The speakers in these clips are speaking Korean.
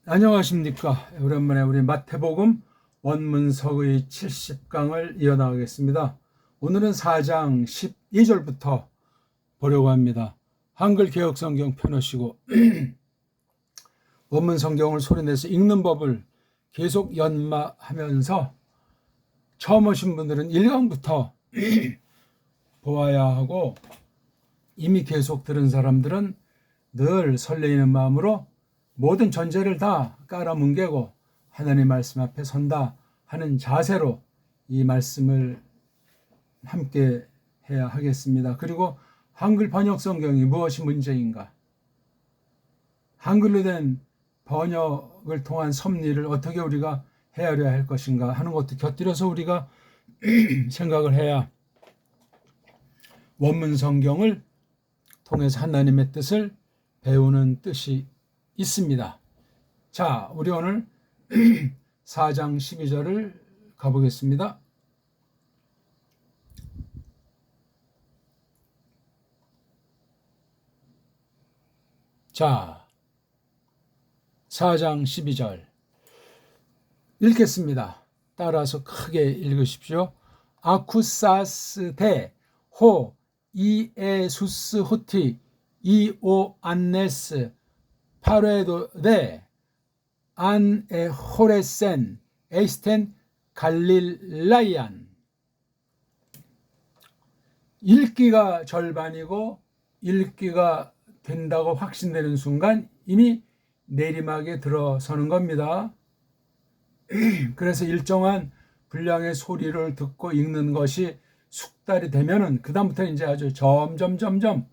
안녕하십니까. 오랜만에 우리 마태복음 원문서의 70강을 이어나가겠습니다. 오늘은 4장 12절부터 보려고 합니다. 한글 개혁성경 펴놓으시고 원문성경을 소리내서 읽는 법을 계속 연마하면서 처음 오신 분들은 1강부터 보아야 하고, 이미 계속 들은 사람들은 늘 설레이는 마음으로 모든 전제를 다 깔아뭉개고 하나님 말씀 앞에 선다 하는 자세로 이 말씀을 함께 해야 하겠습니다. 그리고 한글 번역 성경이 무엇이 문제인가, 한글로 된 번역을 통한 섭리를 어떻게 우리가 헤아려야 할 것인가 하는 것도 곁들여서 우리가 생각을 해야 원문 성경을 통해서 하나님의 뜻을 배우는 뜻이 있습니다. 자, 우리 오늘 4장 12절을 가보겠습니다. 자, 4장 12절 읽겠습니다. 따라서 크게 읽으십시오. 아쿠사스 데호 이에수스 호티 이오안네스 파레도데 안에호레센 에이스텐 갈릴라이안. 읽기가 절반이고 읽기가 된다고 확신되는 순간 이미 내리막에 들어서는 겁니다. 그래서 일정한 분량의 소리를 듣고 읽는 것이 숙달이 되면은 그 다음부터 이제 아주 점점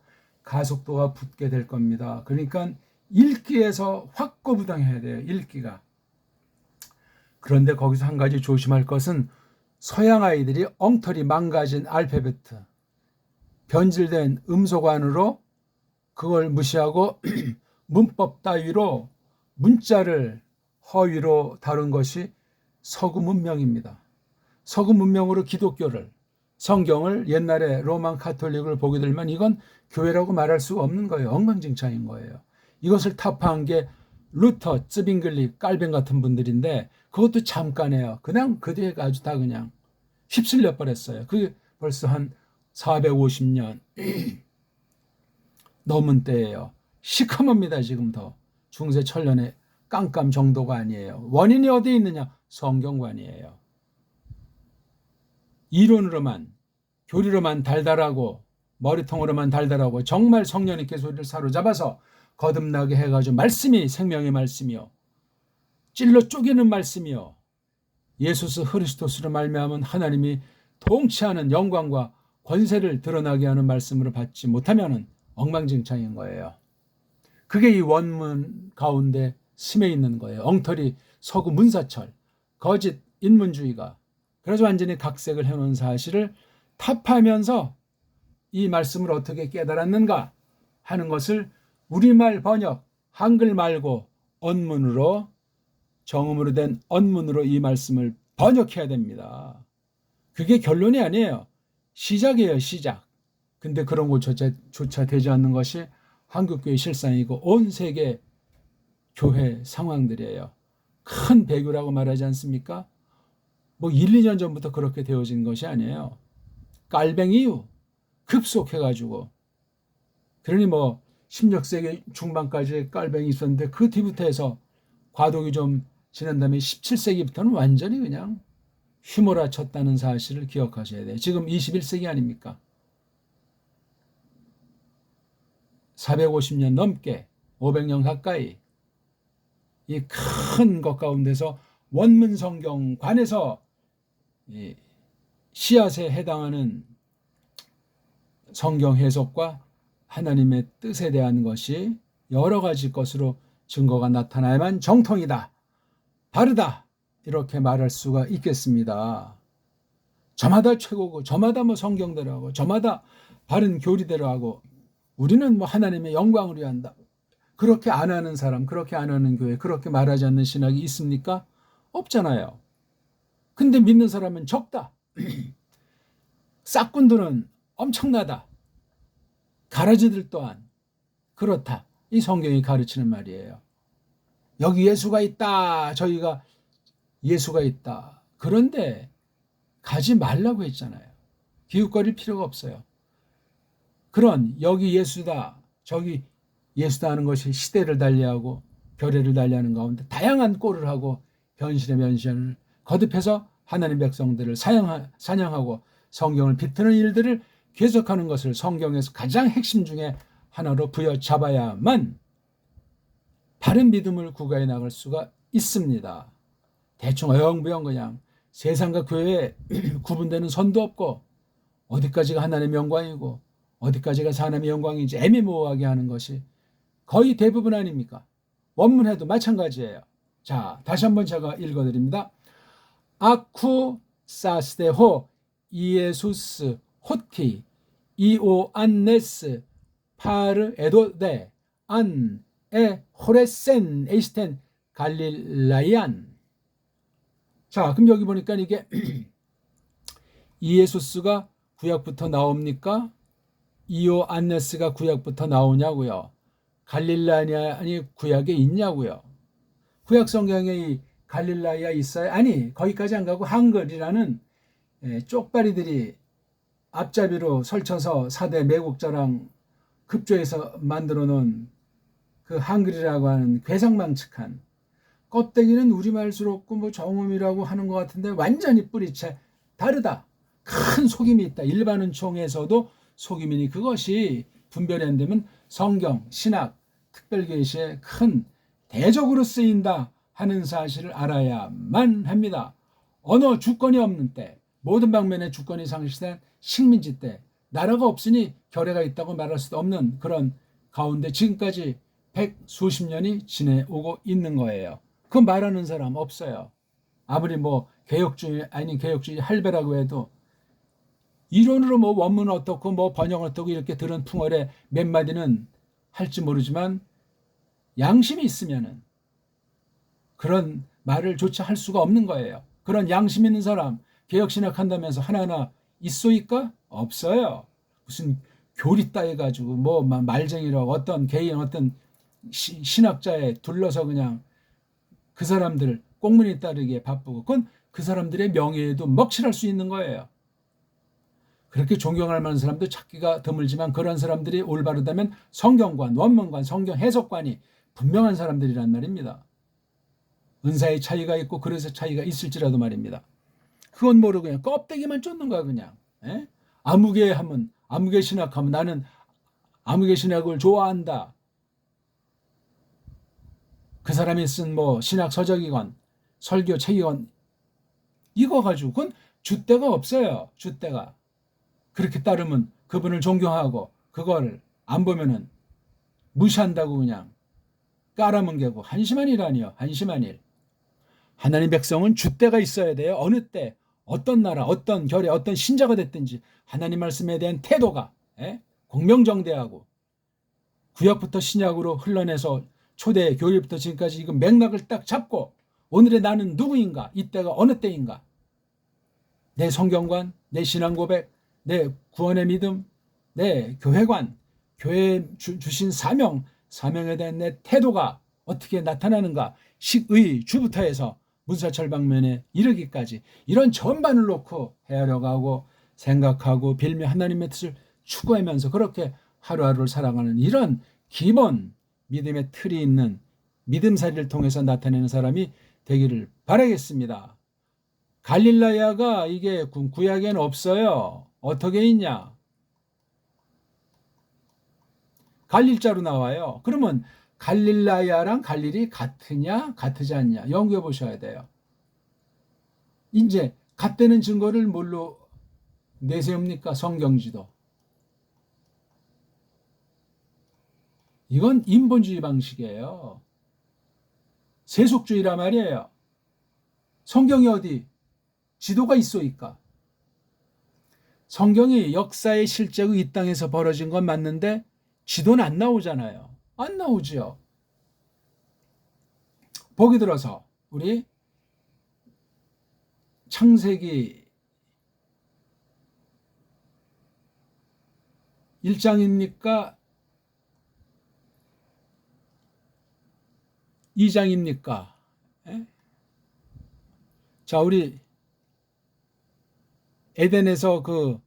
가속도가 붙게 될 겁니다. 그러니까 읽기에서 확고부당해야 돼요. 읽기가. 그런데 거기서 한 가지 조심할 것은 서양 아이들이 엉터리 망가진 알파베트, 변질된 음소관으로 그걸 무시하고 문법 따위로 문자를 허위로 다룬 것이 서구 문명입니다. 서구 문명으로 기독교를, 성경을, 옛날에 로만 카톨릭을 보게 되면 이건 교회라고 말할 수가 없는 거예요. 엉망진창인 거예요. 이것을 타파한 게 루터, 쯔빙글리, 깔뱅 같은 분들인데 그것도 잠깐이에요. 그냥 그 뒤에 아주 다 그냥 휩쓸려 버렸어요. 그게 벌써 한 450년 넘은 때예요. 시커멉니다. 지금 더 중세 천년의 깜깜 정도가 아니에요. 원인이 어디에 있느냐? 성경관이에요. 이론으로만, 교리로만 달달하고 머리통으로만 달달하고 정말 성령님께 소리를 사로잡아서 거듭나게 해가지고 말씀이 생명의 말씀이요, 찔러 쪼개는 말씀이요, 예수스 그리스도스로 말미암은 하나님이 통치하는 영광과 권세를 드러나게 하는 말씀으로 받지 못하면 엉망진창인 거예요. 그게 이 원문 가운데 심해 있는 거예요. 엉터리 서구 문사철, 거짓 인문주의가 그래서 완전히 각색을 해놓은 사실을 타파하면서 이 말씀을 어떻게 깨달았는가 하는 것을 우리말 번역, 한글 말고 언문으로, 정음으로 된 언문으로 이 말씀을 번역해야 됩니다. 그게 결론이 아니에요. 시작이에요, 시작. 근데 그런 것조차 되지 않는 것이 한국교회 실상이고 온 세계 교회 상황들이에요. 큰 배교라고 말하지 않습니까? 뭐 1, 2년 전부터 그렇게 되어진 것이 아니에요. 깔뱅 이후 급속해가지고, 그러니 뭐 16세기 중반까지 깔뱅이 있었는데 그 뒤부터 해서 과도기 좀 지난 다음에 17세기부터는 완전히 그냥 휘몰아쳤다는 사실을 기억하셔야 돼요. 지금 21세기 아닙니까? 450년 넘게, 500년 가까이 이 큰 것 가운데서 원문 성경관에서 이 씨앗에 해당하는 성경 해석과 하나님의 뜻에 대한 것이 여러 가지 것으로 증거가 나타나야만 정통이다, 바르다, 이렇게 말할 수가 있겠습니다. 저마다 최고고, 저마다 뭐 성경대로 하고, 저마다 바른 교리대로 하고, 우리는 뭐 하나님의 영광을 위한다, 그렇게 안 하는 사람, 그렇게 안 하는 교회, 그렇게 말하지 않는 신학이 있습니까? 없잖아요. 근데 믿는 사람은 적다. 싹군들은 엄청나다. 가라지들 또한 그렇다. 이 성경이 가르치는 말이에요. 여기 예수가 있다. 저희가 예수가 있다. 그런데 가지 말라고 했잖아요. 기웃거릴 필요가 없어요. 그런 여기 예수다, 저기 예수다 하는 것이 시대를 달리하고 결례를 달리하는 가운데 다양한 꼴을 하고 변신의 변신을 거듭해서 하나님 백성들을 사냥하고 성경을 비트는 일들을 계속하는 것을 성경에서 가장 핵심 중에 하나로 부여잡아야만 바른 믿음을 구가해 나갈 수가 있습니다. 대충 어영부영 그냥 세상과 교회에 구분되는 선도 없고 어디까지가 하나님의 영광이고 어디까지가 사람의 영광인지 애매모호하게 하는 것이 거의 대부분 아닙니까? 원문에도 마찬가지예요. 자, 다시 한번 제가 읽어드립니다. 아쿠 사스테호 이에수스 호티 이오안네스 파르 에도데 안 에 호레센 에이스텐 갈릴라이안. 자, 그럼 여기 보니까 이게 이에수스가 구약부터 나옵니까? 이오안네스가 구약부터 나오냐고요? 갈릴라이안이 구약에 있냐고요? 구약 성경에 이 갈릴라이아 있어요? 아니, 거기까지 안 가고 한글이라는 쪽발이들이 앞잡이로 설쳐서 4대 매국자랑 급조해서 만들어 놓은 그 한글이라고 하는 괴상망측한, 껍데기는 우리말스럽고 뭐 정음이라고 하는 것 같은데 완전히 뿌리채 다르다. 큰 속임이 있다. 일반 은총에서도 속임이니 그것이 분별이 안 되면 성경, 신학, 특별계시에 큰 대적으로 쓰인다 하는 사실을 알아야만 합니다. 언어 주권이 없는 때, 모든 방면에 주권이 상실된 식민지 때, 나라가 없으니 결례가 있다고 말할 수도 없는 그런 가운데 지금까지 100수십 년이 지내오고 있는 거예요. 그 말하는 사람 없어요. 아무리 뭐 개혁주의 아닌 개혁주의 할배라고 해도 이론으로 뭐 원문 어떻고 뭐 번역 어떻고 이렇게 들은 풍월에 몇 마디는 할지 모르지만 양심이 있으면은 그런 말을 조차 할 수가 없는 거예요. 그런 양심 있는 사람 개혁신학한다면서 하나하나 있소이까? 없어요. 무슨 교리 따위 가지고 뭐 말쟁이라고 어떤 개인 어떤 신학자에 둘러서 그냥 그 사람들 꽁무니 따르기에 바쁘고 그건 그 사람들의 명예에도 먹칠할 수 있는 거예요. 그렇게 존경할 만한 사람도 찾기가 드물지만 그런 사람들이 올바르다면 성경관, 원문관, 성경 해석관이 분명한 사람들이란 말입니다. 은사의 차이가 있고 그릇의 차이가 있을지라도 말입니다. 그건 모르고 그냥 껍데기만 쫓는 거야 그냥. 에? 아무개 하면 아무개 신학하면 나는 아무개 신학을 좋아한다. 그 사람이 쓴 뭐 신학 서적이건 설교 책이건 이거 가지고 그건 줏대가 없어요. 줏대가. 그렇게 따르면 그분을 존경하고 그걸 안 보면은 무시한다고 그냥 깔아뭉개고 한심한 일 아니요. 한심한 일. 하나님 백성은 줏대가 있어야 돼요. 어느 때 어떤 나라 어떤 결의 어떤 신자가 됐든지 하나님 말씀에 대한 태도가 공명정대하고 구약부터 신약으로 흘러내서 초대 교회부터 지금까지 이거 맥락을 딱 잡고 오늘의 나는 누구인가? 이때가 어느 때인가? 내 성경관, 내 신앙 고백, 내 구원의 믿음, 내 교회관, 교회에 주신 사명에 대한 내 태도가 어떻게 나타나는가? 식의 주부터 해서 문사철 방면에 이르기까지 이런 전반을 놓고 헤아려가고 생각하고 빌며 하나님의 뜻을 추구하면서 그렇게 하루하루를 살아가는 이런 기본 믿음의 틀이 있는 믿음살이를 통해서 나타내는 사람이 되기를 바라겠습니다. 갈릴라야가 이게 구약에는 없어요. 어떻게 있냐? 갈릴자로 나와요. 그러면 갈릴라야랑 갈릴이 같으냐 같지 않냐 연구해 보셔야 돼요. 이제 같다는 증거를 뭘로 내세웁니까? 성경지도. 이건 인본주의 방식이에요. 세속주의란 말이에요. 성경이 어디 지도가 있소이까? 성경이 역사의 실제로 이 땅에서 벌어진 건 맞는데 지도는 안 나오잖아요. 안 나오지요. 보기 들어서 우리 창세기 1장입니까? 2장입니까? 예? 자, 우리 에덴에서 그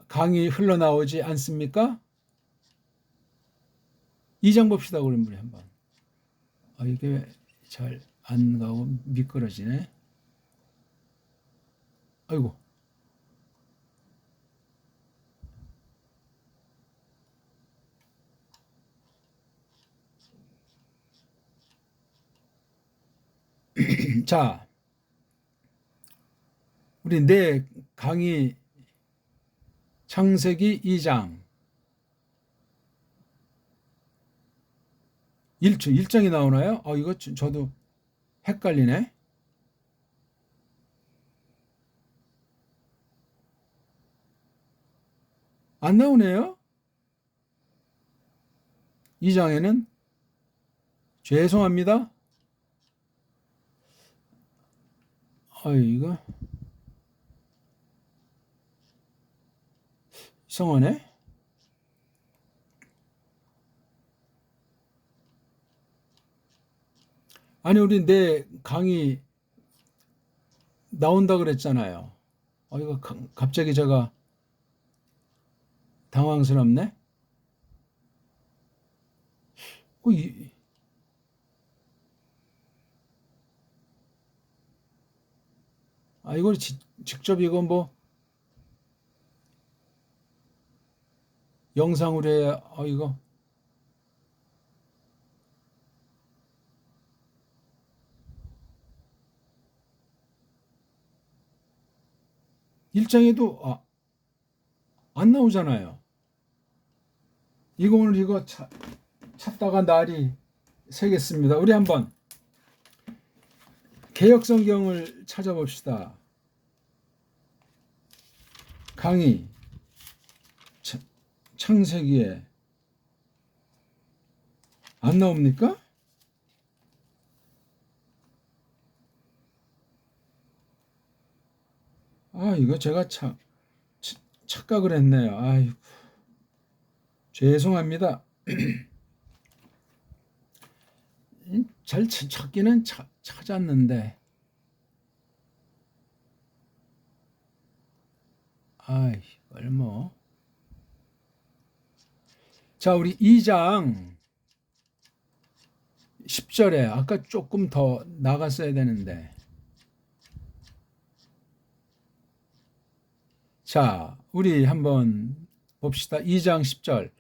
강이 흘러나오지 않습니까? 2장 봅시다. 그럼 우리 한번. 이게 잘 안 가고 미끄러지네. 아이고. 자, 우리 내 강의 창세기 2장 1장이 나오나요? 이거 저도 헷갈리네. 안 나오네요. 2장에는 죄송합니다. 이거 이상하네. 아니, 우리 내 강의 나온다 그랬잖아요. 이거 갑자기 제가 당황스럽네. 이걸 직접 이거 뭐 영상으로 해야 이거 일장에도 안 나오잖아요. 이거 오늘 이거 찾다가 날이 새겠습니다. 우리 한번 개역성경을 찾아봅시다. 강의 창세기에 안 나옵니까? 이거 제가 착각을 했네요. 아이고, 죄송합니다. 잘 찾기는 찾았는데, 이걸 뭐. 자, 우리 2장 10절에 아까 조금 더 나갔어야 되는데. 자, 우리 한번 봅시다. 2장 10절.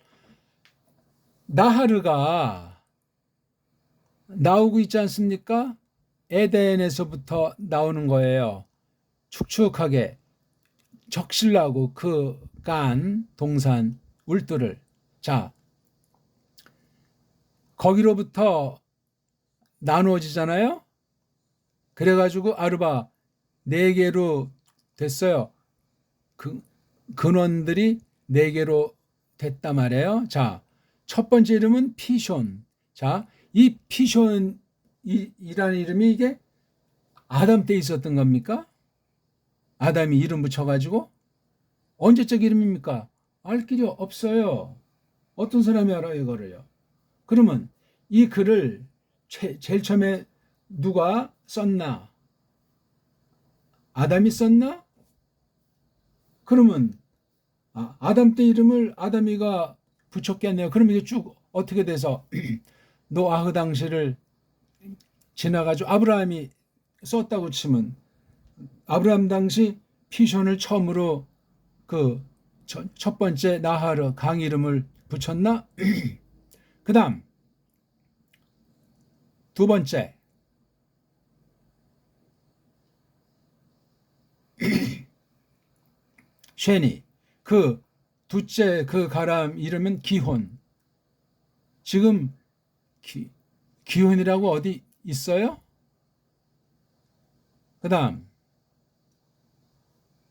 나하르가 나오고 있지 않습니까? 에덴에서부터 나오는 거예요. 축축하게 적실나고 그 간 동산 울두를. 자, 거기로부터 나누어지잖아요. 그래가지고 아르바 4개로 됐어요. 근원들이 4개로 됐단 말이에요. 자, 첫 번째 이름은 피숀. 자, 이 피숀이라는 이름이 이게 아담 때 있었던 겁니까? 아담이 이름 붙여가지고 언제적 이름입니까? 알 길이 없어요. 어떤 사람이 알아요, 이거를요? 그러면 이 글을 제일 처음에 누가 썼나? 아담이 썼나? 그러면 아담 때 이름을 아담이가 붙였겠네요. 그럼 이게 쭉 어떻게 돼서 노아흐 당시를 지나가지고 아브라함이 썼다고 치면 아브라함 당시 피숀을 처음으로 그 첫 번째 나하르 강 이름을 붙였나? 그 다음 두 번째 쉐니, 그 둘째 그 가람 이름은 기혼. 지금 기혼이라고 어디 있어요? 그 다음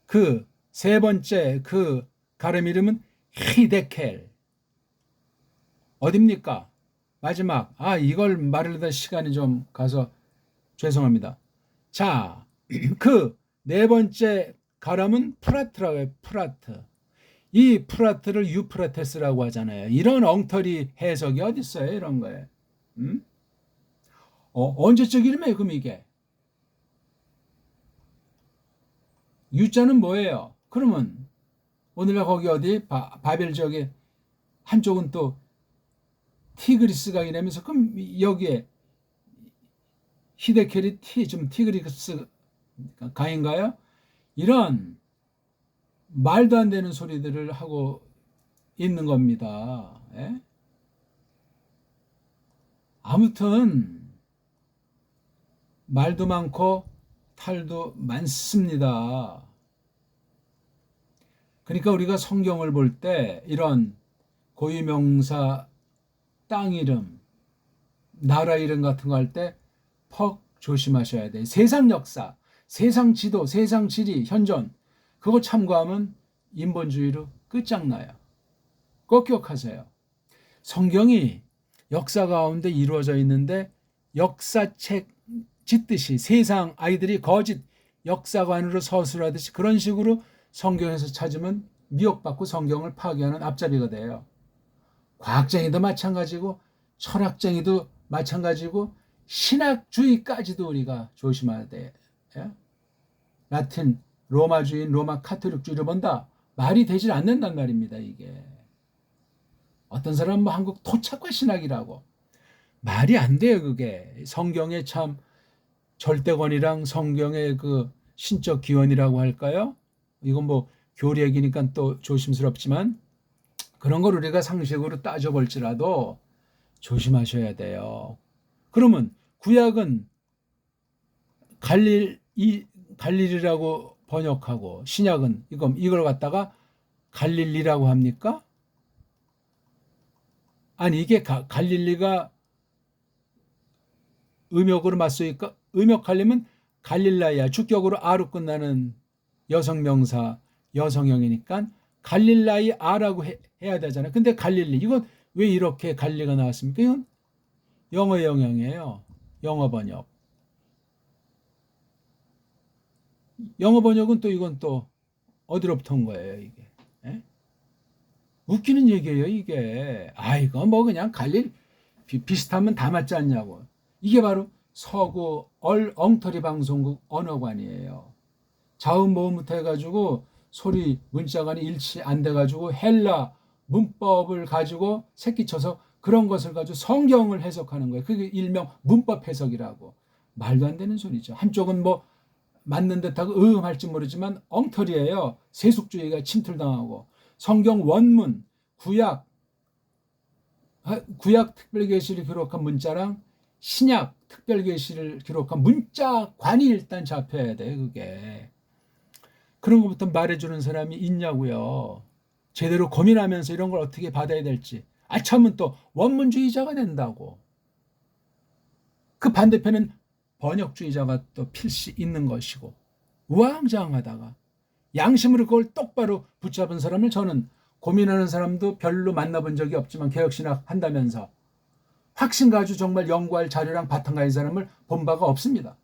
그 세 번째 그 가람 이름은 히데켈. 어딥니까? 마지막. 이걸 말하려다 시간이 좀 가서 죄송합니다. 자, 그 네 번째 가람은 프라트라고 해요. 프라트. 이 프라트를 유프라테스라고 하잖아요. 이런 엉터리 해석이 어디 있어요? 이런 거에. 언제적 이름이에요, 그럼 이게? 유자는 뭐예요? 그러면 오늘날 거기 어디 바벨 지역에 한쪽은 또 티그리스가 이라면서 그럼 여기에 히데케리 좀 티그리스 강인가요? 이런 말도 안 되는 소리들을 하고 있는 겁니다. 예? 아무튼 말도 많고 탈도 많습니다. 그러니까 우리가 성경을 볼 때 이런 고유명사, 땅 이름, 나라 이름 같은 거 할 때 퍽 조심하셔야 돼요. 세상 역사, 세상 지도, 세상 지리, 현존 그거 참고하면 인본주의로 끝장나요. 꼭 기억하세요. 성경이 역사 가운데 이루어져 있는데 역사책 짓듯이 세상 아이들이 거짓 역사관으로 서술하듯이 그런 식으로 성경에서 찾으면 미혹받고 성경을 파괴하는 앞잡이가 돼요. 과학쟁이도 마찬가지고 철학쟁이도 마찬가지고 신학주의까지도 우리가 조심해야 돼. 라틴 로마주의인 로마 카톨릭주의를 본다. 말이 되질 않는단 말입니다. 이게 어떤 사람은 뭐 한국 토착과 신학이라고 말이 안 돼요. 그게 성경의 참 절대권이랑 성경의 그 신적 기원이라고 할까요? 이건 뭐 교리 얘기니까 또 조심스럽지만 그런 걸 우리가 상식으로 따져볼지라도 조심하셔야 돼요. 그러면 구약은 갈릴이라고 번역하고 신약은 이걸 갖다가 갈릴리라고 합니까? 아니 이게 갈릴리가 음역으로 맞서니까 음역하려면 갈릴라야 주격으로 아로 끝나는 여성명사 여성형이니까 갈릴라이 아라고 해야 되잖아요. 근데 갈릴리 이건 왜 이렇게 갈리가 나왔습니까? 이건 영어 영형이에요. 영어 번역. 영어 번역은 또 이건 또 어디로부터 온 거예요, 이게? 에? 웃기는 얘기예요, 이게. 이거 뭐 그냥 갈릴 비슷하면 다 맞지 않냐고. 이게 바로 서구 엉터리 방송국 언어관이에요. 자음 모음부터 해가지고 소리 문자간이 일치 안 돼가지고 헬라 문법을 가지고 새끼쳐서 그런 것을 가지고 성경을 해석하는 거예요. 그게 일명 문법 해석이라고. 말도 안 되는 소리죠. 한쪽은 뭐 맞는 듯하고 할지 모르지만 엉터리예요. 세속주의가 침투당하고 성경 원문 구약 특별계시를 기록한 문자랑 신약 특별계시를 기록한 문자관이 일단 잡혀야 돼. 그게 그런 것부터 말해주는 사람이 있냐고요. 제대로 고민하면서 이런 걸 어떻게 받아야 될지. 아참은 또 원문주의자가 된다고. 그 반대편은 번역주의자가 또 필시 있는 것이고 우왕좌왕하다가 양심으로 그걸 똑바로 붙잡은 사람을 저는 고민하는 사람도 별로 만나본 적이 없지만 개혁신학 한다면서 확신 가지고 정말 연구할 자료랑 바탕 가진 사람을 본 바가 없습니다.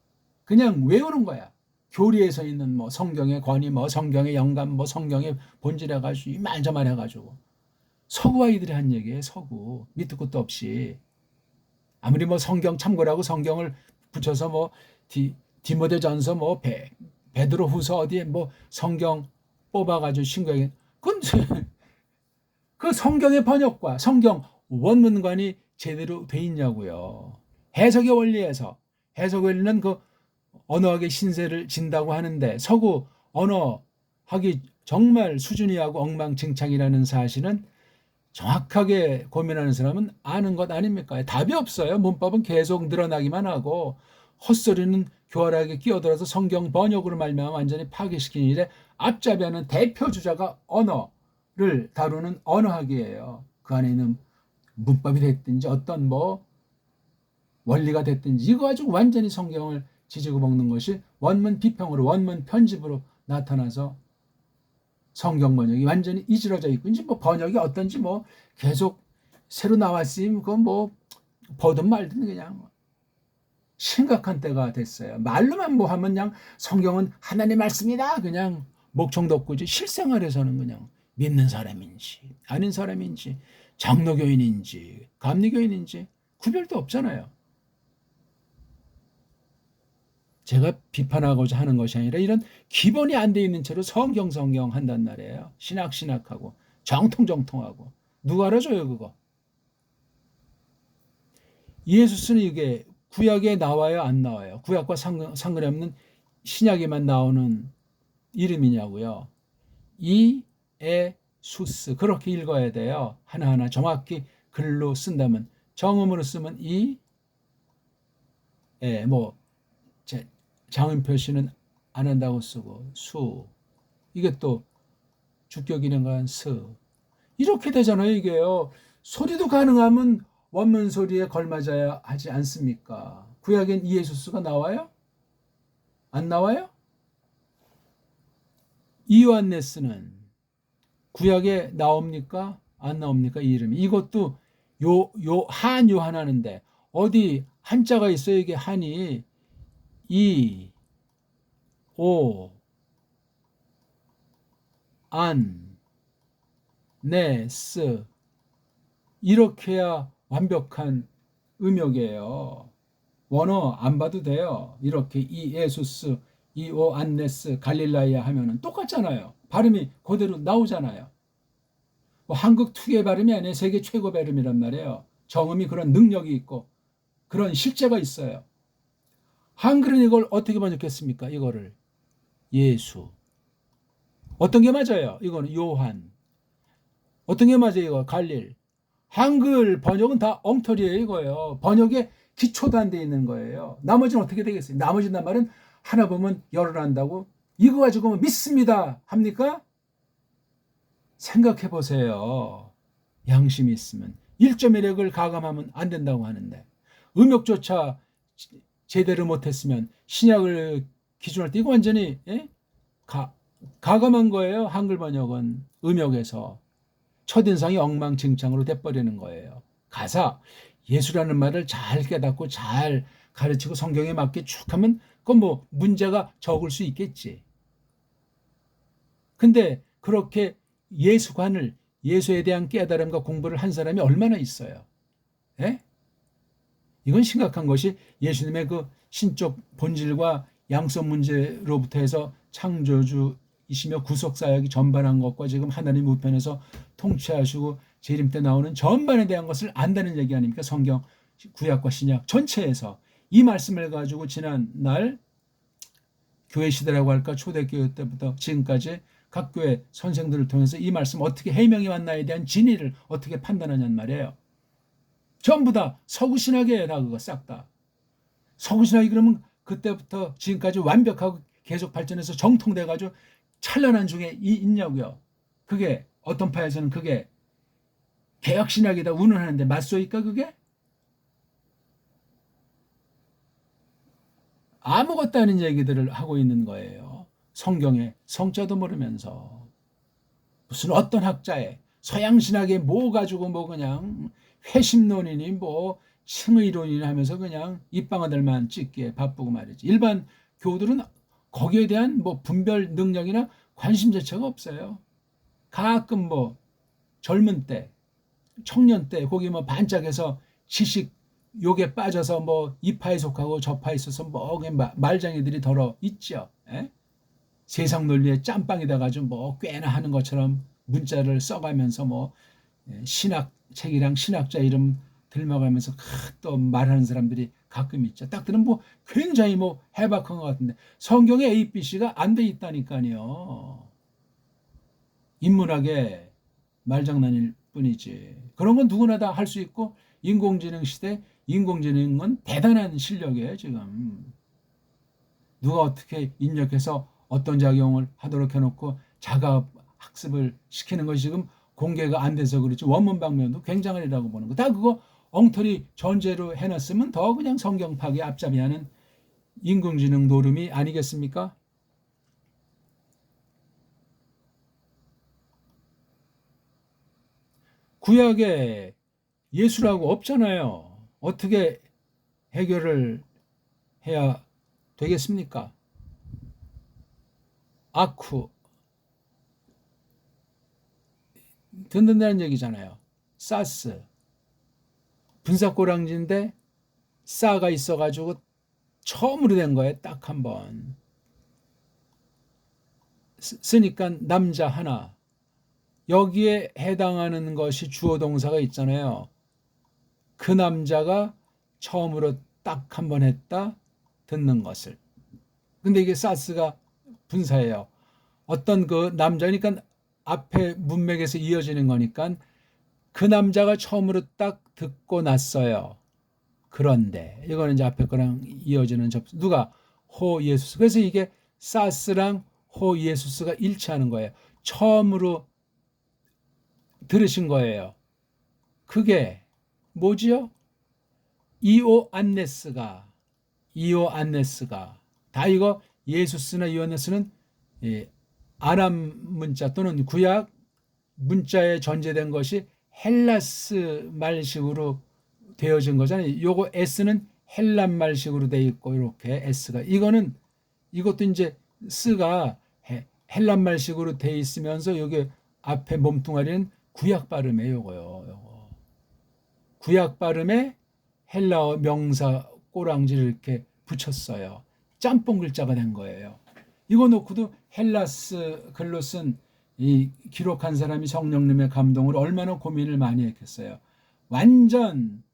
그냥 외우는 거야. 교리에서 있는 뭐 성경의 권위, 뭐 성경의 영감, 뭐 성경의 본질 해가지고 이만저만 해가지고 서구 아이들이 한 얘기예요. 서구 밑도 끝도 없이 아무리 뭐 성경 참고라고 성경을 붙여서 뭐 디모데전서 뭐 베드로 후서 어디에 뭐 성경 뽑아가지고 신구약에 그 성경의 번역과 성경 원문관이 제대로 돼 있냐고요. 해석의 원리에서 해석의 원리는 그 언어학의 신세를 진다고 하는데 서구 언어학이 정말 수준이하고 엉망진창이라는 사실은 정확하게 고민하는 사람은 아는 것 아닙니까? 답이 없어요. 문법은 계속 늘어나기만 하고 헛소리는 교활하게 끼어들어서 성경 번역으로 말미암아 완전히 파괴시키는 일에 앞잡이하는 대표 주자가 언어를 다루는 언어학이에요. 그 안에 있는 문법이 됐든지 어떤 뭐 원리가 됐든지 이거 가지고 완전히 성경을 지지고 먹는 것이 원문 비평으로 원문 편집으로 나타나서 성경 번역이 완전히 이지러져 있고 이제 뭐 번역이 어떤지 뭐 계속 새로 나왔으면 그건 뭐 보든 말든 그냥 심각한 때가 됐어요. 말로만 뭐 하면 그냥 성경은 하나님 말씀이다 그냥 목청도 없고 이제 실생활에서는 그냥 믿는 사람인지 아닌 사람인지 장로교인인지 감리교인인지 구별도 없잖아요. 제가 비판하고자 하는 것이 아니라 이런 기본이 안 돼 있는 채로 성경 한단 말이에요. 신학하고 정통하고 누가 알아줘요 그거. 예수스는 이게 구약에 나와요 안 나와요? 구약과 상관이 없는 신약에만 나오는 이름이냐고요. 이에수스 그렇게 읽어야 돼요. 하나하나 정확히 글로 쓴다면 정음으로 쓰면 뭐 장음 표시는 안 한다고 쓰고 수 이게 또 주격이는건 스 이렇게 되잖아요. 이게요. 소리도 가능하면 원문 소리에 걸맞아야 하지 않습니까? 구약엔 이에수스가 나와요? 안 나와요? 이오안네스는 구약에 나옵니까? 안 나옵니까? 이 이름이. 이것도 한 요한하는데 어디 한자가 있어요. 이게 한이 이, 오, 안, 네, 스 이렇게 해야 완벽한 음역이에요. 원어 안 봐도 돼요. 이렇게 이에수스, 이오안네스, 갈릴라이아 하면은 똑같잖아요. 발음이 그대로 나오잖아요. 뭐 한국 특유의 발음이 아니에요. 세계 최고 발음이란 말이에요. 정음이 그런 능력이 있고 그런 실제가 있어요. 한글은 이걸 어떻게 번역했습니까? 이거를 예수. 어떤 게 맞아요? 이거는 요한. 어떤 게 맞아요? 이거 갈릴. 한글 번역은 다 엉터리예요. 이거예요. 번역에 기초도 안 돼 있는 거예요. 나머지는 어떻게 되겠어요? 나머지 말은 하나 보면 열을 한다고 이거 가지고 믿습니다 합니까? 생각해 보세요. 양심이 있으면 1.1획을 가감하면 안 된다고 하는데 음역조차 제대로 못했으면 신약을 기준으로 띄고 완전히 가감한 거예요. 한글 번역은 음역에서 첫인상이 엉망진창으로 돼버리는 거예요. 가사 예수라는 말을 잘 깨닫고 잘 가르치고 성경에 맞게 쭉 하면 그건 뭐 문제가 적을 수 있겠지. 근데 그렇게 예수관을 예수에 대한 깨달음과 공부를 한 사람이 얼마나 있어요? 예? 이건 심각한 것이 예수님의 그 신적 본질과 양성 문제로부터 해서 창조주이시며 구속사역이 전반한 것과 지금 하나님 우편에서 통치하시고 재림 때 나오는 전반에 대한 것을 안다는 얘기 아닙니까? 성경 구약과 신약 전체에서 이 말씀을 가지고 지난 날 교회 시대라고 할까 초대교회 때부터 지금까지 각 교회 선생들을 통해서 이 말씀 어떻게 해명이 왔나에 대한 진위를 어떻게 판단하냐는 말이에요. 전부 다 서구신학이에요. 다 그거 싹 다. 서구신학이 그러면 그때부터 지금까지 완벽하고 계속 발전해서 정통돼가지고 찬란한 중에 있냐고요. 그게 어떤 파에서는 그게 개혁신학이다 운운하는데 맞소니까 그게? 아무것도 아닌 얘기들을 하고 있는 거예요. 성경에 성자도 모르면서 무슨 어떤 학자의 서양신학에 뭐 가지고 뭐 그냥 회심론이니 뭐 칭의론이니 하면서 그냥 입방아들만 찍기에 바쁘고 말이지. 일반 교우들은 거기에 대한 뭐 분별 능력이나 관심 자체가 없어요. 가끔 뭐 젊은 때, 청년 때 거기 뭐 반짝해서 지식 욕에 빠져서 뭐 이 파에 속하고 저 파에 있어서 뭐 말장애들이 덜어 있죠. 에? 세상 논리에 짬빵이다 가지고 뭐 꽤나 하는 것처럼 문자를 써가면서 뭐 신학 책이랑 신학자 이름 들먹으면서 또 말하는 사람들이 가끔 있죠. 딱 들으면 뭐 굉장히 뭐 해박한 것 같은데 성경에 A, B, C가 안 돼 있다니까요. 인문학의 말장난일 뿐이지. 그런 건 누구나 다 할 수 있고 인공지능 시대 인공지능은 대단한 실력이에요. 지금 누가 어떻게 입력해서 어떤 작용을 하도록 해놓고 자가 학습을 시키는 것이 지금 공개가 안 돼서 그렇지 원문 방면도 굉장하리라고 보는 거. 다 그거 엉터리 전제로 해놨으면 더 그냥 성경 파기 앞잡이하는 인공지능 노름이 아니겠습니까? 구약에 예수라고 없잖아요. 어떻게 해결을 해야 되겠습니까? 아쿠 듣는다는 얘기잖아요. 사스 분사꼬랑지인데 싸가 있어가지고 처음으로 된 거예요. 딱 한 번. 쓰니까 남자 하나. 여기에 해당하는 것이 주어 동사가 있잖아요. 그 남자가 처음으로 딱 한 번 했다. 듣는 것을. 근데 이게 사스가 분사예요. 어떤 그 남자니까 앞에 문맥에서 이어지는 거니까 그 남자가 처음으로 딱 듣고 났어요. 그런데 이거는 이제 앞에 거랑 이어지는 접수. 누가? 호 예수스. 그래서 이게 사스랑 호 예수스가 일치하는 거예요. 처음으로 들으신 거예요. 그게 뭐지요? 이오안네스가 다 이거 예수스나 요한네스는 아람 문자 또는 구약 문자에 전제된 것이 헬라스 말식으로 되어진 거잖아요. 요거 S는 헬란 말식으로 돼 있고 이렇게 S가 이것도 이제 스가 헬란 말식으로 돼 있으면서 여기 앞에 몸뚱아리는 구약 발음이에요. 요거 구약 발음에 헬라어 명사 꼬랑지를 이렇게 붙였어요. 짬뽕 글자가 된 거예요. 이거 놓고도 헬라스 글로 쓴 이 기록한 사람이 성령님의 감동으로 얼마나 고민을 많이 했겠어요. 완전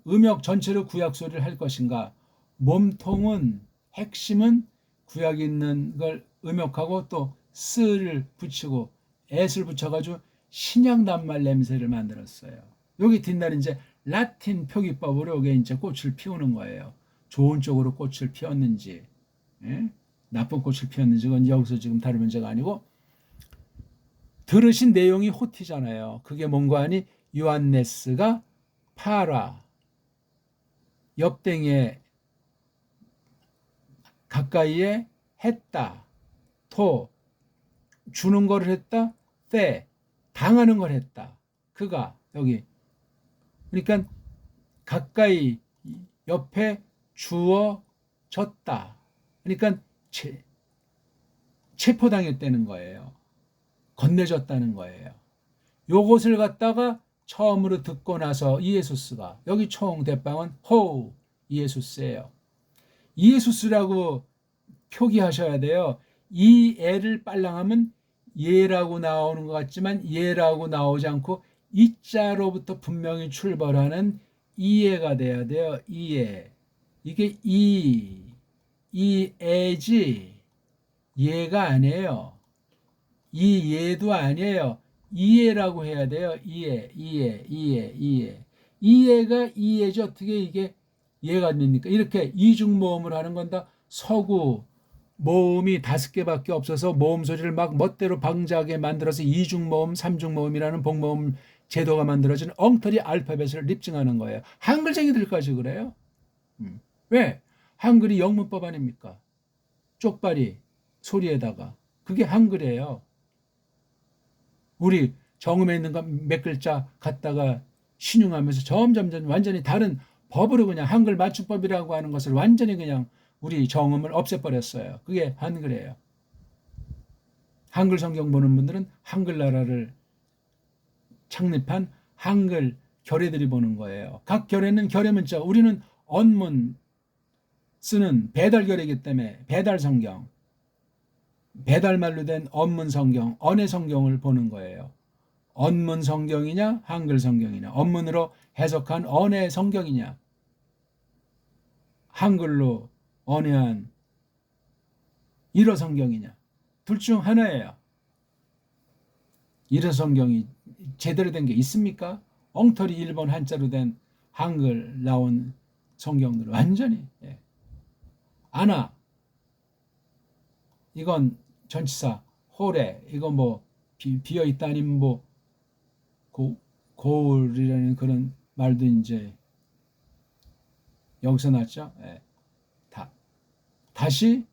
음역 전체로 구약 소리를 할 것인가? 몸통은 핵심은 구약에 있는 걸 음역하고 또 스를 붙이고 앳을 붙여가지고 신약 낱말 냄새를 만들었어요. 여기 뒷날 이제 라틴 표기법으로 이게 이제 꽃을 피우는 거예요. 좋은 쪽으로 꽃을 피웠는지, 예? 나쁜 꽃을 피웠는지 그건 여기서 지금 다룰 문제가 아니고 들으신 내용이 호티잖아요. 그게 뭔가 하니 요한네스가 파라 옆댕이에 가까이에 했다. 토 주는 걸 했다. 때 당하는 걸 했다. 그가 여기 그러니까 가까이 옆에 주어졌다. 그러니까 체포당했다는 거예요. 건네졌다는 거예요. 요것을 갖다가 처음으로 듣고 나서 이에수스가 여기 총 대빵은 호 이에수스예요. 이에수스라고 표기하셔야 돼요. 이 애를 빨랑하면 예라고 나오는 것 같지만 예라고 나오지 않고 이자로부터 분명히 출발하는 이해가 돼야 돼요. 이해. 이게 이애지 예가 아니에요. 이예도 아니에요. 이해라고 해야 돼요. 이해. 이해가 이해지 어떻게 이게 이해가 됩니까? 이렇게 이중모음을 하는 건 다 서구 모음이 5개밖에 없어서 모음 소리를 막 멋대로 방자하게 만들어서 이중모음, 삼중모음이라는 복모음 제도가 만들어진 엉터리 알파벳을 립증하는 거예요. 한글쟁이들까지 그래요. 왜? 한글이 영문법 아닙니까? 쪽발이 소리에다가 그게 한글이에요. 우리 정음에 있는 거 몇 글자 갖다가 신용하면서 점점 완전히 다른 법으로 그냥 한글 맞춤법이라고 하는 것을 완전히 그냥 우리 정음을 없애버렸어요. 그게 한글이에요. 한글 성경 보는 분들은 한글나라를 창립한 한글 결의들이 보는 거예요. 각 결의는 결의 문자. 우리는 언문 쓰는 배달 결의이기 때문에 배달 성경, 배달말로 된 언문 성경, 언의 성경을 보는 거예요. 언문 성경이냐 한글 성경이냐, 언문으로 해석한 언의 성경이냐, 한글로 언해한 일어 성경이냐, 둘 중 하나예요. 일어 성경이 제대로 된 게 있습니까? 엉터리 일본 한자로 된 한글 나온 성경들 완전히 아나 이건 전치사 호래 이건 뭐 비어 있다 아니면 뭐 고울이라는 그런 말도 이제 여기서 났죠. 다시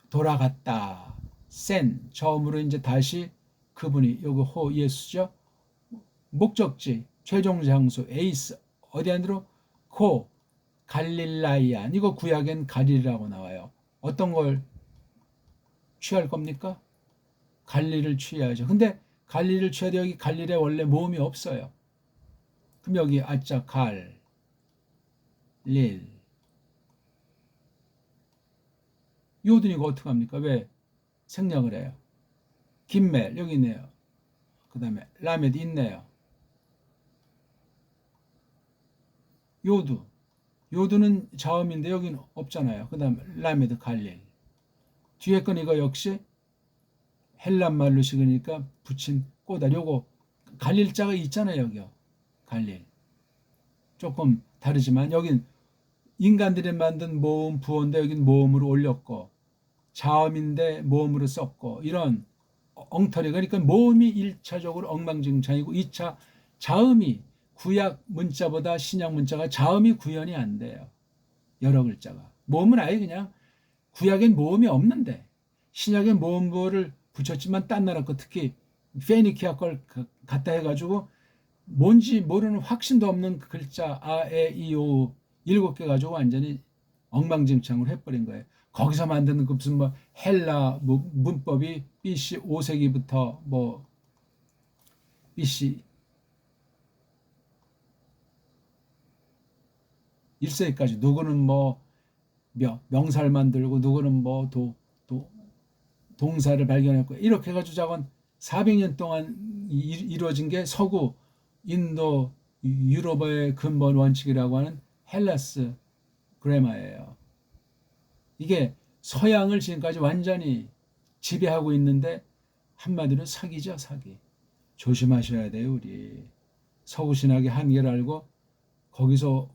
돌아갔다. 센 처음으로 이제 다시 그분이 여기 호 예수죠. 목적지 최종 장소 에이스 어디 안으로 코 갈릴라이안 이거 구약엔 갈릴이라고 나와요. 어떤 걸 취할 겁니까? 갈릴을 취해야죠. 근데 갈릴을 취해도 여기 갈릴에 원래 모음이 없어요. 그럼 여기 아짜 갈 릴 요든이고 어떡합니까? 왜 생략을 해요? 김멜 여기 있네요. 그 다음에 라메드 있네요. 요두. 요두는 자음인데 여기는 없잖아요. 그 다음에 라메드 갈릴. 뒤에 건 이거 역시 헬란 말로 식으니까 붙인 꼬다. 요거 갈릴자가 있잖아요. 여기요. 갈릴. 조금 다르지만 여긴 인간들이 만든 모음 부호인데 여긴 모음으로 올렸고 자음인데 모음으로 썼고 이런 엉터리. 그러니까 모음이 1차적으로 엉망진창이고 2차 자음이 구약 문자보다 신약 문자가 자음이 구현이 안 돼요. 여러 글자가. 모음은 아예 그냥 구약엔 모음이 없는데 신약엔 모음 부호를 붙였지만 딴 나라 거 특히 페니키아 걸 갖다 해가지고 뭔지 모르는 확신도 없는 그 글자 아, 에, 이, 오 7개 가지고 완전히 엉망진창으로 해버린 거예요. 거기서 만드는 그 무슨 뭐 헬라 문법이 BC 5세기부터 뭐 BC 1세기까지 누구는 뭐 명사를 만들고 누구는 뭐 동사를 발견했고 이렇게 해가지고 작은 400년 동안 이루어진 게 서구 인도 유럽어의 근본 원칙이라고 하는 헬라스 그래마예요. 이게 서양을 지금까지 완전히 지배하고 있는데 한마디로 사기죠, 사기. 조심하셔야 돼요, 우리. 서구 신학의 한계를 알고 거기서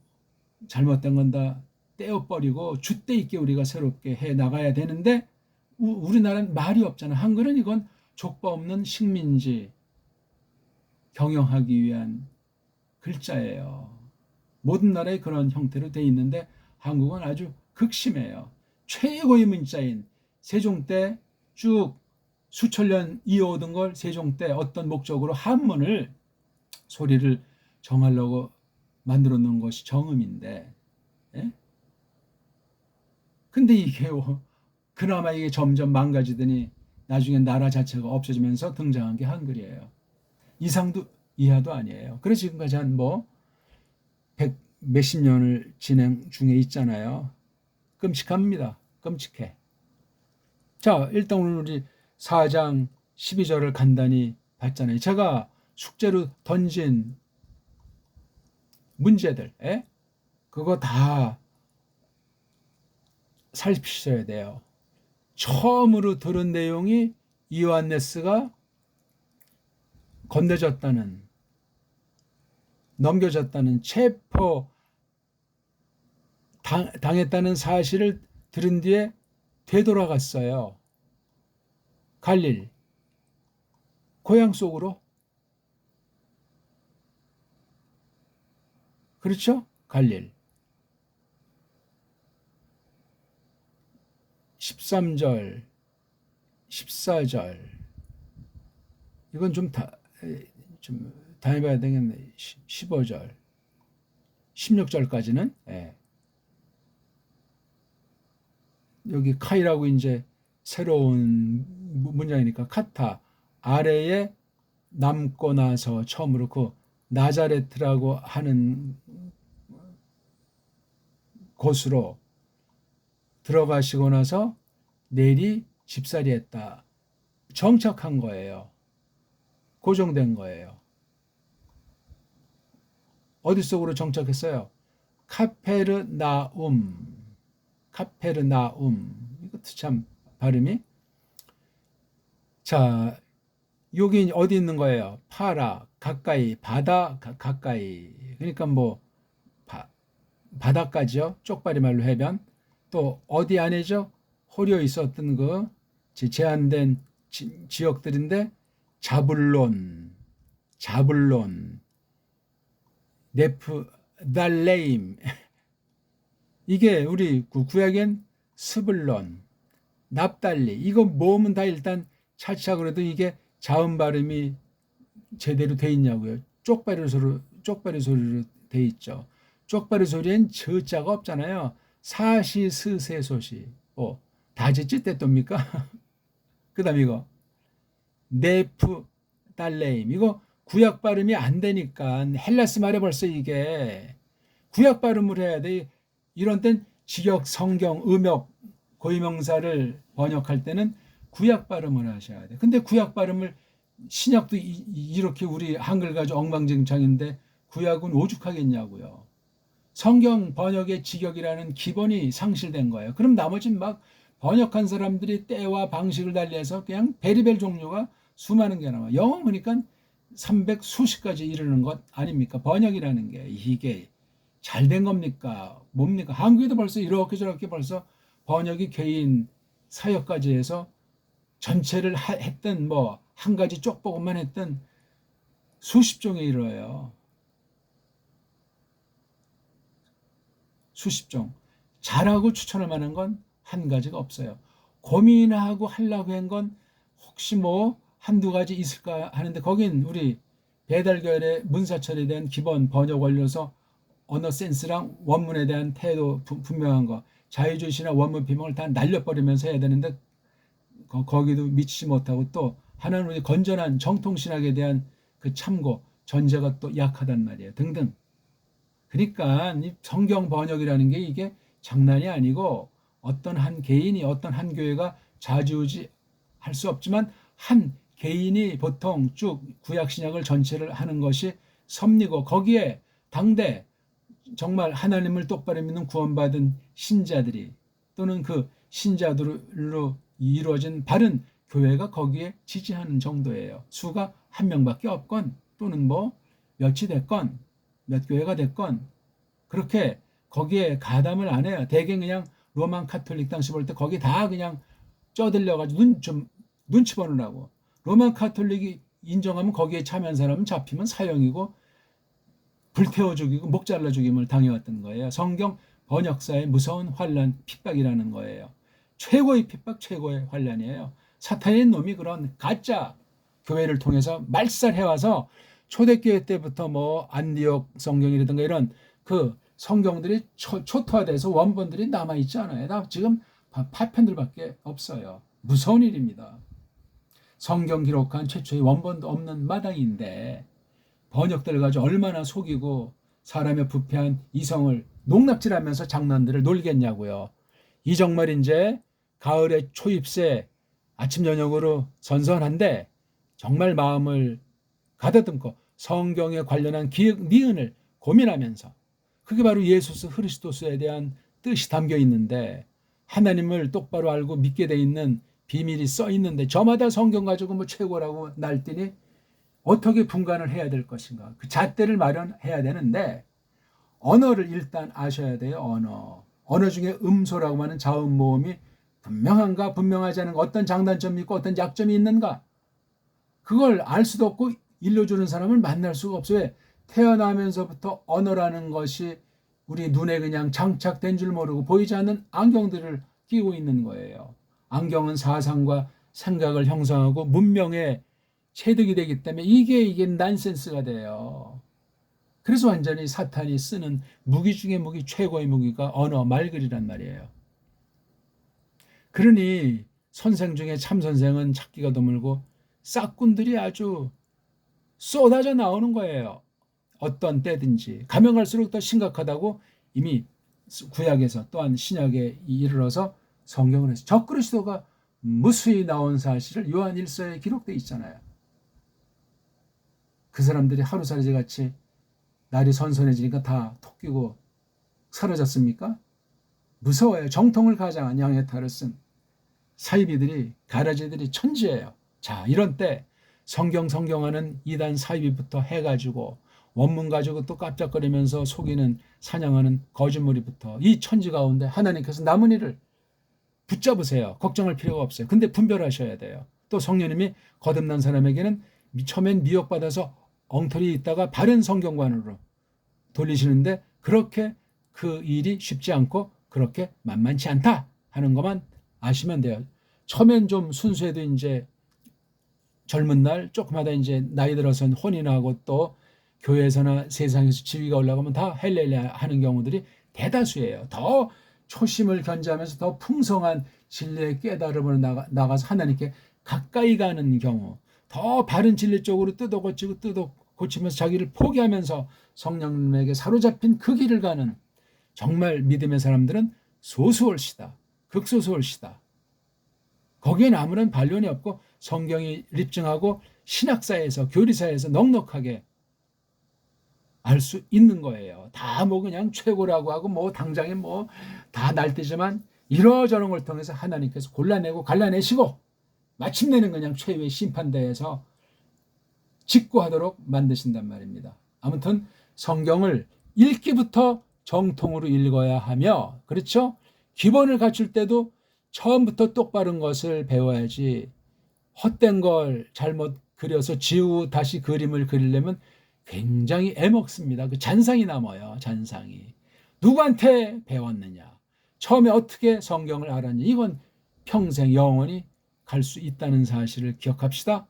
잘못된 건 다 떼어버리고 줏대 있게 우리가 새롭게 해 나가야 되는데 우리나라는 말이 없잖아. 한글은 이건 족보 없는 식민지 경영하기 위한 글자예요. 모든 나라에 그런 형태로 돼 있는데 한국은 아주 극심해요. 최고의 문자인 세종 때 쭉 수천 년 이어오던 걸 세종 때 어떤 목적으로 한문을 소리를 정하려고 만들어 놓은 것이 정음인데, 예? 근데 이게 그나마 이게 점점 망가지더니 나중에 나라 자체가 없어지면서 등장한 게 한글이에요. 이상도 이하도 아니에요. 그래서 지금까지 한 뭐 백 몇십 년을 진행 중에 있잖아요. 끔찍합니다. 끔찍해. 자, 일단 오늘 우리 4장 12절을 간단히 봤잖아요. 제가 숙제로 던진 문제들, 그거 다 살피셔야 돼요. 처음으로 들은 내용이 이오안네스가 건네졌다는, 넘겨졌다는, 체포 당했다는 사실을 들은 뒤에 되돌아갔어요. 갈릴, 고향 속으로. 그렇죠? 갈릴. 13절, 14절. 이건 좀 해봐야 되겠네. 15절, 16절까지는. 여기 카이라고 이제 새로운 문장이니까 카타 아래에 남고 나서 처음으로 그 나자레트라고 하는 곳으로 들어가시고 나서 내리 집살이 했다. 정착한 거예요. 고정된 거예요. 어디 속으로 정착했어요? 카페르나움. 이것도 참 발음이. 자, 여기 어디 있는 거예요? 파라, 가까이, 바다, 가까이. 그러니까 뭐 바다까지요. 쪽발이 말로 해변. 또 어디 안에죠? 호려 있었던 그 제한된 지역들인데 자불론, 네프달레임. 이게 우리 구약엔 스불론, 납달리. 이거 모으면 다 일단 차차 그래도 이게 자음 발음이 제대로 돼 있냐고요. 쪽발이 소리로 돼 있죠. 쪽발이 소리엔 저자가 없잖아요. 사시스세소시. 다짓지 때또입니까? 그 다음 이거 네프달레임. 이거 구약 발음이 안 되니까 헬라스 말에 벌써 이게 구약 발음을 해야 돼. 이런 땐 직역, 성경, 음역 고유명사를 번역할 때는 구약 발음을 하셔야 돼. 근데 구약 발음을 신약도 이렇게 우리 한글 가지고 엉망진창인데 구약은 오죽하겠냐고요. 성경 번역의 직역이라는 기본이 상실된 거예요. 그럼 나머지는 막 번역한 사람들이 때와 방식을 달리해서 그냥 베리벨 종류가 수많은 게 나와요. 영어 보니까 300 수십까지 이르는 것 아닙니까? 번역이라는 게 이게 잘 된 겁니까? 뭡니까? 한국에도 벌써 이렇게 저렇게 벌써 번역이 개인 사역까지 해서 전체를 했던 뭐 한 가지 쪽보고만 했던 수십 종에 이르러요. 수십 종. 잘하고 추천할 만한 건 한 가지가 없어요. 고민하고 하려고 한 건 혹시 뭐 한두 가지 있을까 하는데 거긴 우리 배달결의 문사철에 대한 기본 번역 원료서 언어 센스랑 원문에 대한 태도 분명한 거, 자유주의나 원문 비명을 다 날려버리면서 해야 되는데 거기도 미치지 못하고 또 하나는 우리 건전한 정통신학에 대한 그 참고 전제가 또 약하단 말이에요. 등등. 그러니까 이 성경 번역이라는 게 이게 장난이 아니고 어떤 한 개인이 어떤 한 교회가 좌지우지 할 수 없지만 한 개인이 보통 쭉 구약 신약을 전체를 하는 것이 섭리고 거기에 당대 정말 하나님을 똑바로 믿는 구원받은 신자들이 또는 그 신자들로 이루어진 바른 교회가 거기에 지지하는 정도예요. 수가 한 명밖에 없건 또는 뭐 몇이 됐건 몇 교회가 됐건 그렇게 거기에 가담을 안 해요. 대개 그냥 로만 카톨릭 당시 볼 때 거기 다 그냥 쪄들려가지고 눈치 보느라고. 로만 카톨릭이 인정하면 거기에 참여한 사람은 잡히면 사형이고 불태워 죽이고 목 잘라 죽임을 당해왔던 거예요. 성경 번역사의 무서운 환란 핍박이라는 거예요. 최고의 핍박, 최고의 환란이에요. 사탄의 놈이 그런 가짜 교회를 통해서 말살해와서 초대교회 때부터 뭐 안디옥 성경이라든가 이런 그 성경들이 초토화돼서 원본들이 남아있지 않아요. 나 지금 파편들밖에 없어요. 무서운 일입니다. 성경 기록한 최초의 원본도 없는 마당인데 번역들 가지고 얼마나 속이고 사람의 부패한 이성을 농락질하면서 장난들을 놀겠냐고요. 이 정말 이제 가을의 초입새 아침 저녁으로 선선한데 정말 마음을 가다듬고 성경에 관련한 기억 니은을 고민하면서 그게 바로 예수스 그리스도스에 대한 뜻이 담겨 있는데 하나님을 똑바로 알고 믿게 돼 있는 비밀이 써 있는데 저마다 성경 가지고 뭐 최고라고 날뛰니 어떻게 분간을 해야 될 것인가. 그 잣대를 마련해야 되는데 언어를 일단 아셔야 돼요. 언어 중에 음소라고 하는 자음 모음이 분명한가 분명하지 않은가 어떤 장단점이 있고 어떤 약점이 있는가 그걸 알 수도 없고 일러주는 사람을 만날 수가 없어요. 왜? 태어나면서부터 언어라는 것이 우리 눈에 그냥 장착된 줄 모르고 보이지 않는 안경들을 끼고 있는 거예요. 안경은 사상과 생각을 형성하고 문명의 체득이 되기 때문에 이게 난센스가 돼요. 그래서 완전히 사탄이 쓰는 무기 중에 무기 최고의 무기가 언어 말글이란 말이에요. 그러니 선생 중에 참 선생은 찾기가 드물고 싹꾼들이 아주 쏟아져 나오는 거예요. 어떤 때든지 가면 갈수록 더 심각하다고 이미 구약에서 또한 신약에 이르러서 성경을 해서 적그리스도가 무수히 나온 사실을 요한 1서에 기록되어 있잖아요. 그 사람들이 하루살이 같이 날이 선선해지니까 다 토끼고 사라졌습니까? 무서워요. 정통을 가장한 양의 탈을 쓴 사이비들이 가라지들이 천지예요. 자, 이런 때 성경하는 이단 사이비부터 해가지고 원문 가지고 또 깜짝거리면서 속이는 사냥하는 거짓말이부터 이 천지 가운데 하나님께서 남은 이를 붙잡으세요. 걱정할 필요가 없어요. 근데 분별하셔야 돼요. 또 성령님이 거듭난 사람에게는 처음엔 미혹받아서 엉터리 있다가 바른 성경관으로 돌리시는데 그렇게 그 일이 쉽지 않고 그렇게 만만치 않다 하는 것만 아시면 돼요. 처음엔 좀 순수해도 이제 젊은 날 조금마다 이제 나이 들어선 혼인을 하고 또 교회에서나 세상에서 지위가 올라가면 다 헬렐레 하는 경우들이 대다수예요. 더 초심을 견지하면서 더 풍성한 진리의 깨달음으로 나가서 하나님께 가까이 가는 경우 더 바른 진리 쪽으로 뜯어 고치면서 자기를 포기하면서 성령님에게 사로잡힌 그 길을 가는 정말 믿음의 사람들은 소수올시다. 극소수월시다. 거기에는 아무런 반론이 없고 성경이 입증하고 신학사에서 교리사에서 넉넉하게 알 수 있는 거예요. 다 뭐 그냥 최고라고 하고 뭐 당장에 뭐 다 날뛰지만 이러저런 걸 통해서 하나님께서 골라내고 갈라내시고 마침내는 그냥 최후의 심판대에서 직구하도록 만드신단 말입니다. 아무튼 성경을 읽기부터 정통으로 읽어야 하며, 그렇죠? 기본을 갖출 때도 처음부터 똑바른 것을 배워야지 헛된 걸 잘못 그려서 지우 다시 그림을 그리려면 굉장히 애먹습니다. 그 잔상이 남아요. 잔상이. 누구한테 배웠느냐? 처음에 어떻게 성경을 알았냐? 이건 평생 영원히 갈 수 있다는 사실을 기억합시다.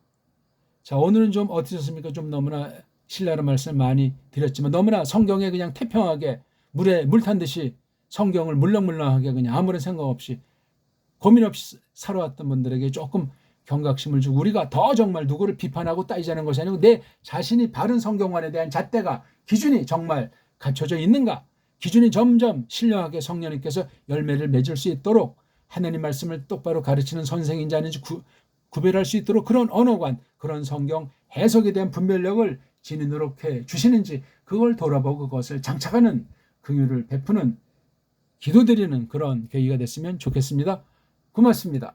자, 오늘은 좀 어떠셨습니까? 좀 너무나 신랄한 말씀을 많이 드렸지만 너무나 성경에 그냥 태평하게 물에 물 탄 듯이 성경을 물렁물렁하게 그냥 아무런 생각 없이 고민 없이 살아왔던 분들에게 조금 경각심을 주고, 우리가 더 정말 누구를 비판하고 따지자는 것이 아니고 내 자신이 바른 성경관에 대한 잣대가 기준이 정말 갖춰져 있는가, 기준이 점점 신령하게 성령님께서 열매를 맺을 수 있도록 하나님 말씀을 똑바로 가르치는 선생인지 아닌지 구별할 수 있도록 그런 언어관, 그런 성경 해석에 대한 분별력을 지니도록 해 주시는지 그걸 돌아보고 그것을 장착하는 긍휼을 베푸는 기도드리는 그런 계기가 됐으면 좋겠습니다. 고맙습니다.